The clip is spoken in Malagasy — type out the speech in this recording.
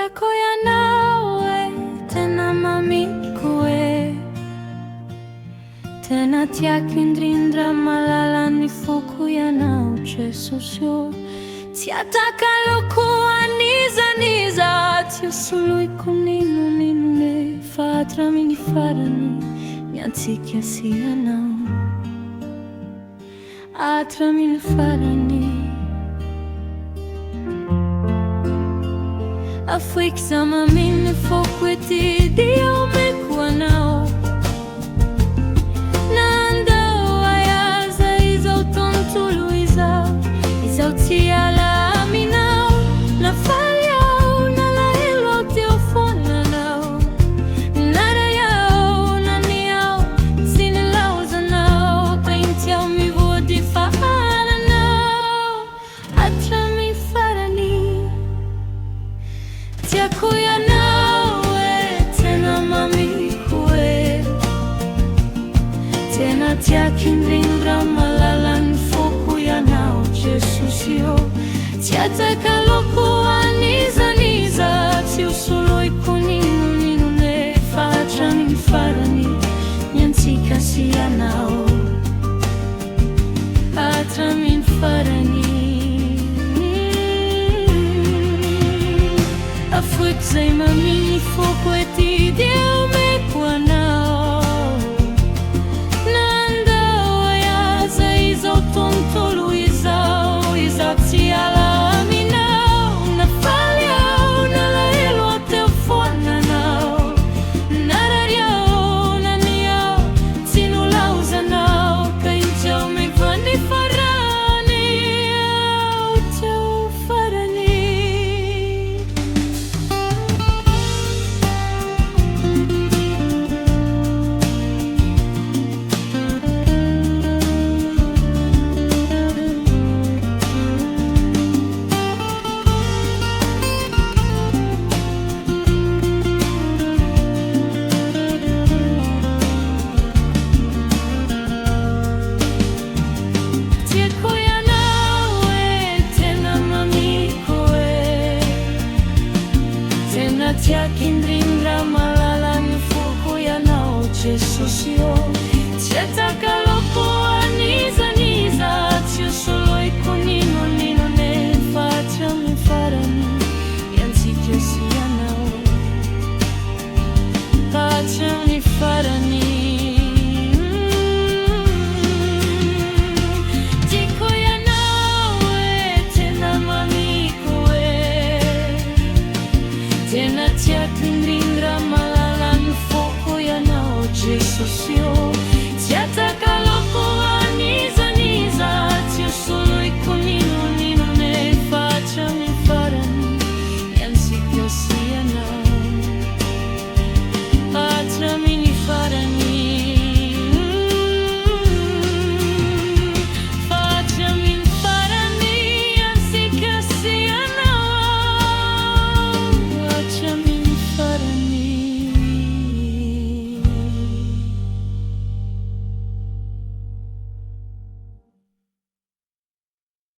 Tiako ianao e, tena mamiko e. Tena tiako indrindra mahalala ny foko ianao Jesosio. Tiataka loko anizaniza, tsy hosoloiko ninonino fa hatramin'ny farany miantsika sy ianao. Hatramin'ny farany afoiky za maminy foko ety dia omeko anao. Nandao aiza izao tontolo izao tsy ala aminao. Nafaly aho, nalahelo aho teo fonanao. Naray aho, nany aho, tsy nilaozanao. Painty aho mivody faharanao. Hatramin'ny farany tiako ianao e, tena mamiko e. Tena tiako indrindra mahalala ny foko ianao Jesosio. Tiataka loko anizaniza, tsy hosoloiko ninonino fa hatramin'ny farany miantsika sy ianao. Hatramin'ny farany afoiky zay maminy foko ety dia omeko anao. Nandao aiza izao tontolo izao tsy ala aminao. Nafaly aho, nalahelo aho teo fonanao. Narary aho, nany aho, tsy nolaozanao. Painty aho mivany farany aho teo farany. Tiako ianao e, tena mamiko e. Tena tiako indrindra mahalala ny foko ianao Jesosio. Tiataka loko anizaniza, tsy hosoloiko ninonino fa hatramin'ny farany miantsika sy ianao. Hatramin'ny farany tiako ianao e, tena mamiko e. Tena tiako indrindra mahalala ny foko ianao Jesosio.